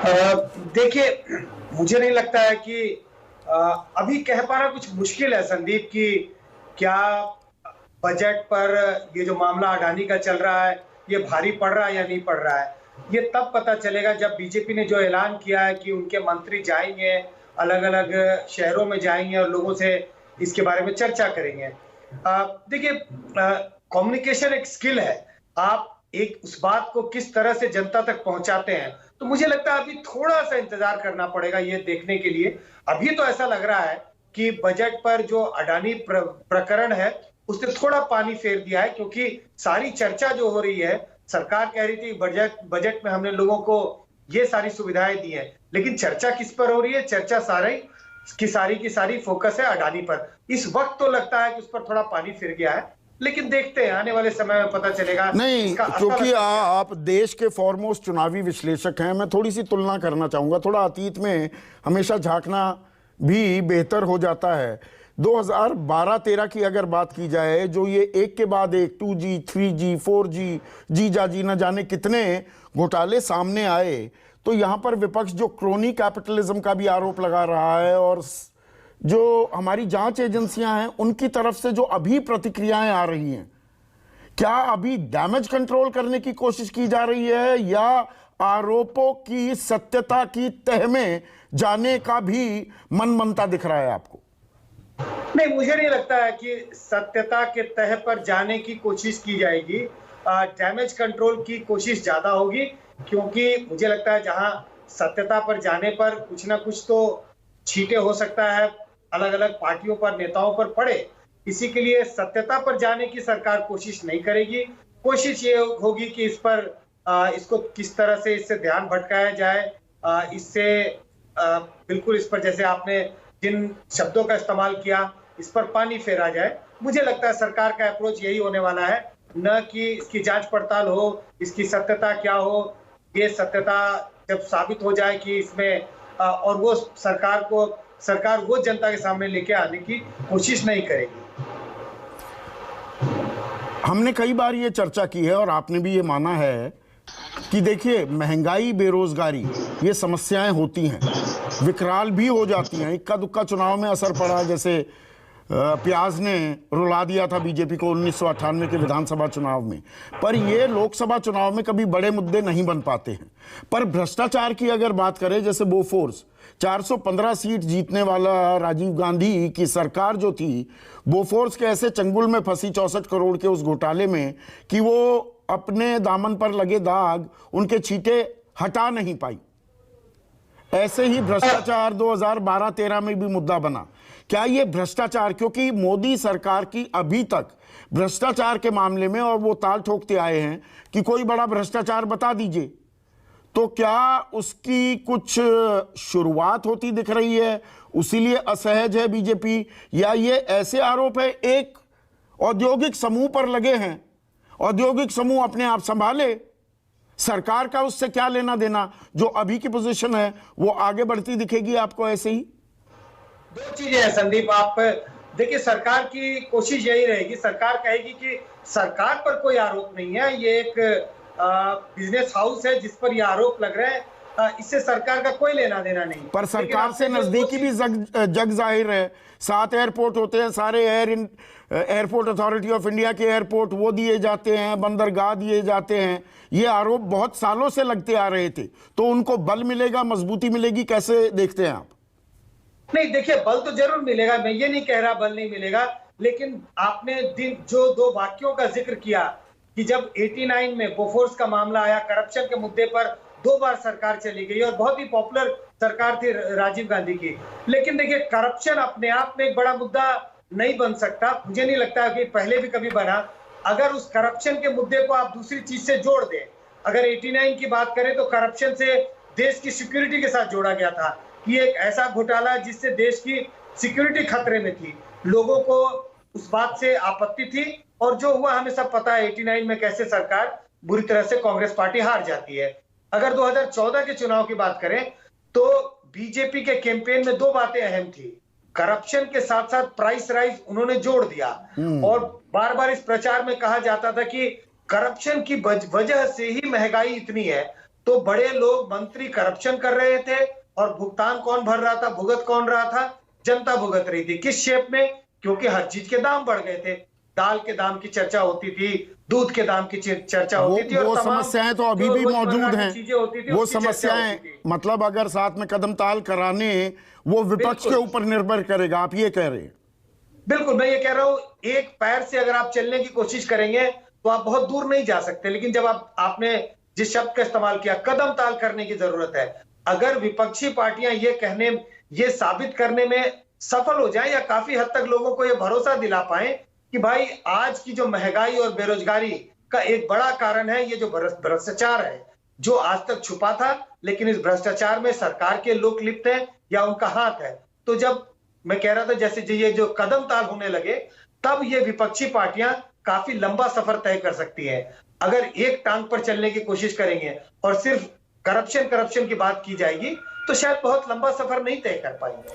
देखिए, मुझे नहीं लगता है कि अ, अभी कह पाना कुछ मुश्किल है संदीप कि क्या बजट पर ये जो मामला अडानी का चल रहा है, ये भारी पड़ रहा है या नहीं पड़ रहा है। ये तब पता चलेगा जब बीजेपी ने जो ऐलान किया है कि उनके मंत्री जाएँगे, अलग-अलग शहरों में जाएँगे और लोगों से इसके बारे में चर्चा करेंगे। देखिए, कम्युनिकेशन एक स्किल है। आप एक उस बात को किस तरह से जनता तक पहुँचाते हैं। तो मुझे लगता है अभी थोड़ा-सा इंतज़ार करना पड़ेगा ये देखने के लिए। अभी तो ऐसा लग रहा है कि बजट पर जो अडानी प्रकरण है, उसने थोड़ा पानी फेर दिया है क्योंकि सारी चर्चा जो हो रही है, सरकार कह रही थी बजट बजट में हमने लोगों को ये सारी सुविधाएँ दी हैं। लेकिन चर्चा किस पर हो रही है? चर्चा सारी की सारी फ़ोकस है अडानी पर। इस वक़्त तो लगता है कि उस पर थोड़ा पानी फिर गया है, लेकिन देखते हैं आने वाले समय में पता चलेगा नहीं, इसका क्योंकि असर। आप देश के फॉरमोस्ट चुनावी विश्लेषक हैं, मैं थोड़ी सी तुलना करना चाहूंगा। थोड़ा अतीत में हमेशा झांकना भी बेहतर हो जाता है। 2012-13 की अगर बात की जाए, जो ये एक के बाद एक 2G, 3G, 4G, जी जाजी न जाने कितने घोटाले सामने आए, तो यहां पर विपक्ष जो क्रोनी कैपिटलिज्म का भी आरोप लगा रहा है और जो हमारी जांच एजेंसियां हैं उनकी तरफ से जो अभी प्रतिक्रियाएं आ रही हैं, क्या अभी डैमेज कंट्रोल करने की कोशिश की जा रही है या आरोपों की सत्यता की तह में जाने का भी मन बनता दिख रहा है आपको? नहीं, मुझे नहीं लगता है कि सत्यता के तह पर जाने की कोशिश की जाएगी। डैमेज कंट्रोल की कोशिश ज्यादा होगी क्योंकि मुझे लगता है जहां सत्यता पर जाने पर कुछ ना कुछ तो छींटे हो सकता है अलग-अलग पार्टियों पर, नेताओं पर पड़े। इसी के लिए सत्यता पर जाने की सरकार कोशिश नहीं करेगी। कोशिश ये होगी कि इस पर इसको किस तरह से इससे ध्यान भटकाया जाए। इससे बिल्कुल इस पर जैसे आपने जिन शब्दों का इस्तेमाल किया, इस पर पानी फेरा जाए। मुझे लगता है सरकार का अप्रोच यही होने वाला है, न कि इसकी जांच पड़ताल हो, इसकी सत्यता क्या हो। ये सत्यता जब साबित हो जाए कि इसमें और वो सरकार वो जनता के सामने लेके आने की कोशिश नहीं करेगी। हमने कई बार ये चर्चा की है और आपने भी ये माना है कि देखिए, महंगाई, बेरोजगारी, ये समस्याएं होती हैं, विकराल भी हो जाती हैं। इक्का दुक्का चुनाव में असर पड़ा, जैसे प्याज ने रुला दिया था बीजेपी को 1998 के विधानसभा चुनाव में। पर ये लोकसभा चुनाव में कभी बड़े मुद्दे नहीं बन पाते हैं। पर भ्रष्टाचार की अगर बात करें, जैसे बोफोर्स 415 सीट जीतने वाला राजीव गांधी की सरकार जो थी, बोफोर्स के ऐसे चंगुल में फंसी 64 करोड़ के उस घोटाले में कि वो अपने दामन पर लगे दाग, उनके छींटे हटा नहीं पाई। ऐसे ही भ्रष्टाचार 2012-13 में भी मुद्दा बना। क्या ये भ्रष्टाचार, क्योंकि मोदी सरकार की अभी तक भ्रष्टाचार के मामले में, और वो ताल ठोकते आए हैं कि कोई बड़ा भ्रष्टाचार बता दीजिए, तो क्या उसकी कुछ शुरुआत होती दिख रही है, उसीलिए असहज है बीजेपी, या ये ऐसे आरोप है एक औद्योगिक समूह पर लगे हैं, औद्योगिक समूह अपने आप संभाले, सरकार का उससे क्या लेना देना, जो अभी की पोजीशन है वो आगे बढ़ती दिखेगी आपको ऐसे ही? दो चीजें हैं संदीप। आप देखिए, सरकार की कोशिश यही रहेगी, सरकार कहेगी कि सरकार पर कोई आरोप नहीं है, ये एक बिजनेस हाउस है जिस पर ये आरोप लग रहे हैं, इससे सरकार का कोई लेना देना नहीं। पर सरकार से नजदीकी भी जग जाहिर है। 7 एयरपोर्ट होते हैं, सारे एयरपोर्ट अथॉरिटी ऑफ इंडिया के एयरपोर्ट वो दिए जाते हैं, बंदरगाह दिए जाते हैं। ये आरोप बहुत सालों से लगते आ रहे थे, तो उनको बल मिलेगा, मजबूती मिलेगी, कैसे देखते हैं आप? नहीं, देखिए, बल तो जरूर मिलेगा, मैं ये नहीं कह रहा बल नहीं मिलेगा, लेकिन आपने जो दो वाक्यों का जिक्र किया कि जब 89 में बोफोर्स का मामला आया, करप्शन के मुद्दे पर 2 बार सरकार चली गई और बहुत ही पॉपुलर सरकार थी राजीव गांधी की। लेकिन देखिए, करप्शन अपने आप में एक बड़ा मुद्दा नहीं बन सकता। मुझे नहीं लगता कि पहले भी कभी बना। अगर उस करप्शन के मुद्दे को आप दूसरी चीज से जोड़ दें, अगर 89 की बात करें तो करप्शन से देश की सिक्योरिटी के साथ जोड़ा गया था कि एक ऐसा घोटाला जिससे देश की सिक्योरिटी खतरे में थी, लोगों को उस बात से आपत्ति थी, और जो हुआ हमें सब पता है 89 में कैसे सरकार बुरी तरह से कांग्रेस पार्टी हार जाती है। अगर 2014 के चुनाव की बात करें तो बीजेपी के कैंपेन में 2 बातें अहम थी। करप्शन के साथ साथ प्राइस राइज उन्होंने जोड़ दिया, और बार बार इस प्रचार में कहा जाता था कि करप्शन की वजह से ही महंगाई इतनी है। तो बड़े लोग मंत्री करप्शन कर रहे थे और भुगतान कौन भर रहा था, भुगत कौन रहा था? जनता भुगत रही थी। किस शेप में? क्योंकि हर चीज के दाम बढ़ गए थे। दाल के दाम की चर्चा होती थी, दूध के दाम की चर्चा होती थी, और वो तमाम समस्याएं तो अभी भी मौजूद हैं। चीजें होती थी, वो उसकी चर्चा समस्याएं, होती थी। मतलब अगर साथ में कदम ताल कराने, वो विपक्ष के ऊपर निर्भर करेगा, आप ये कह रहे हैं? बिल्कुल, मैं ये कह रहा हूं, एक पैर से अगर आप चलने की कोशिश करेंगे तो आप बहुत दूर नहीं जा सकते। लेकिन जब आपने जिस शब्द का इस्तेमाल किया, कदम ताल करने की जरूरत है। अगर विपक्षी पार्टियां ये साबित करने में सफल हो जाए, या काफी हद तक लोगों को ये भरोसा दिला पाए कि भाई आज की जो महंगाई और बेरोजगारी का एक बड़ा कारण है ये जो भ्रष्टाचार है, जो आज तक छुपा था, लेकिन इस भ्रष्टाचार में सरकार के लोग लिप्त हैं या उनका हाथ है। तो जब मैं कह रहा था जैसे ये जो कदम ताल होने लगे, तब ये विपक्षी पार्टियां काफी लंबा सफर तय कर सकती हैं। अगर एक टांग पर चलने की कोशिश करेंगे और सिर्फ करप्शन की बात की जाएगी, तो शायद बहुत लंबा सफर नहीं तय कर पाएंगे।